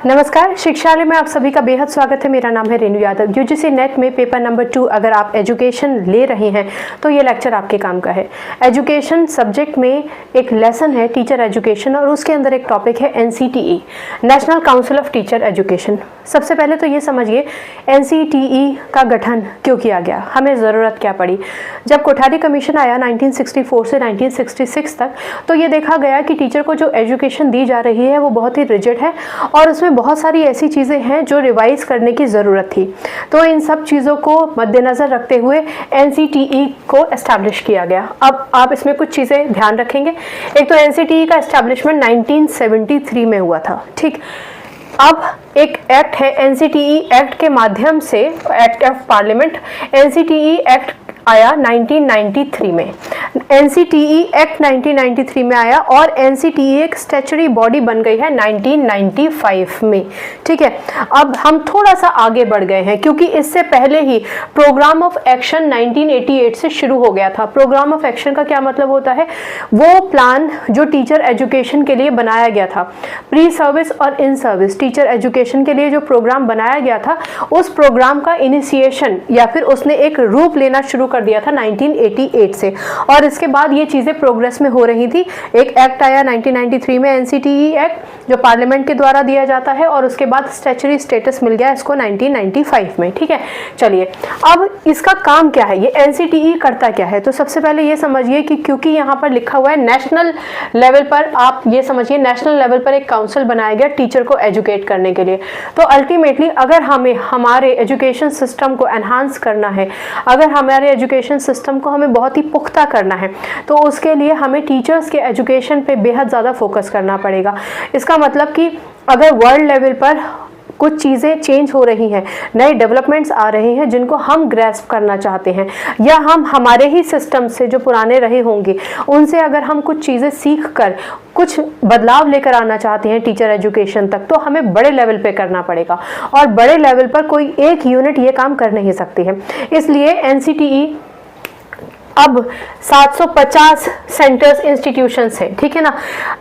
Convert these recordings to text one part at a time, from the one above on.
नमस्कार, शिक्षालय में आप सभी का बेहद स्वागत है। मेरा नाम है रेणु यादव। यूजीसी नेट में पेपर नंबर 2 अगर आप एजुकेशन ले रहे हैं तो ये लेक्चर आपके काम का है। एजुकेशन सब्जेक्ट में एक लेसन है टीचर एजुकेशन और उसके अंदर एक टॉपिक है NCTE, national council of teacher education. सबसे पहले तो ये समझिए NCTE का गठन क्यों किया गया, हमें ज़रूरत क्या पड़ी। जब कोठारी कमीशन आया 1964 से 1966 तक तो ये देखा गया कि टीचर को जो एजुकेशन दी जा रही है वो बहुत ही रिजिड है और उसमें बहुत सारी ऐसी चीज़ें हैं जो रिवाइज करने की ज़रूरत थी। तो इन सब चीज़ों को मद्देनज़र रखते हुए NCTE को एस्टैब्लिश किया गया। अब आप इसमें कुछ चीज़ें ध्यान रखेंगे। एक तो NCTE का एस्टैब्लिशमेंट 1973 में हुआ था, ठीक। अब एक एक्ट है NCTE एक्ट के माध्यम से, act of parliament, NCTE act आया 1993 में। NCTE एक्ट 1993 में आया और NCTE एक स्टैच्यूटरी बॉडी बन गई है 1995 में, ठीक है। अब हम थोड़ा सा आगे बढ़ गए हैं क्योंकि इससे पहले ही प्रोग्राम ऑफ एक्शन 1988 से शुरू हो गया था। प्रोग्राम ऑफ एक्शन का क्या मतलब होता है? वो प्लान जो टीचर एजुकेशन के लिए बनाया गया था, प्री सर्विस और इन सर्विस टीचर एजुकेशन के लिए जो प्रोग्राम बनाया गया था, उस प्रोग्राम का इनिशिएशन या फिर उसने एक रूप लेना शुरू कर दिया था 1988 से और इसके बाद ये चीजें प्रोग्रेस में हो रही थी। एक एक्ट आया 1993 में NCTE एक्ट जो पार्लियामेंट के द्वारा दिया जाता है और उसके बाद स्टैच्यूटरी स्टेटस मिल गया इसको 1995 में, ठीक है। चलिए, अब इसका काम क्या है, ये NCTE करता क्या है? तो सबसे पहले ये समझिए कि क्योंकि यहाँ पर लिखा हुआ है नेशनल लेवल पर, आप ये समझिए नेशनल लेवल पर एक काउंसिल बनाया गया टीचर को एजुकेट करने के लिए। तो अल्टीमेटली अगर हमें हमारे एजुकेशन सिस्टम को एनहांस करना है, अगर हमारे एजुकेशन सिस्टम को हमें बहुत ही पुख्ता करना है तो उसके लिए हमें टीचर्स के एजुकेशन पे बेहद ज़्यादा फोकस करना पड़ेगा। इसका मतलब कि अगर वर्ल्ड लेवल पर कुछ चीज़ें चेंज हो रही हैं, नए डेवलपमेंट्स आ रहे हैं जिनको हम ग्रैस्प करना चाहते हैं, या हम हमारे ही सिस्टम से जो पुराने रहे होंगे उनसे अगर हम कुछ चीज़ें सीख कर कुछ बदलाव लेकर आना चाहते हैं टीचर एजुकेशन तक, तो हमें बड़े लेवल पे करना पड़ेगा और बड़े लेवल पर कोई एक यूनिट ये काम कर नहीं सकती है। इसलिए NCTE अब 750 सेंटर्स इंस्टीट्यूशंस हैं, ठीक है ना।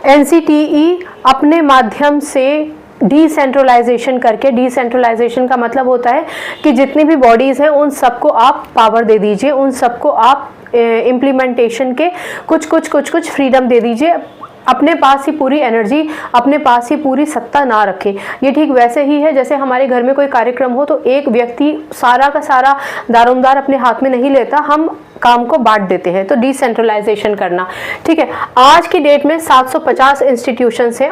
NCTE अपने माध्यम से डिसेंट्रलाइजेशन करके, डिसेंट्रलाइजेशन का मतलब होता है कि जितनी भी बॉडीज़ हैं उन सबको आप पावर दे दीजिए, उन सबको आप इम्प्लीमेंटेशन के कुछ फ्रीडम दे दीजिए, अपने पास ही पूरी एनर्जी, अपने पास ही पूरी सत्ता ना रखें। ये ठीक वैसे ही है जैसे हमारे घर में कोई कार्यक्रम हो तो एक व्यक्ति सारा का सारा दारोमदार अपने हाथ में नहीं लेता, हम काम को बांट देते हैं। तो डिसेंट्रलाइजेशन करना, ठीक है। आज की डेट में 750 इंस्टीट्यूशंस हैं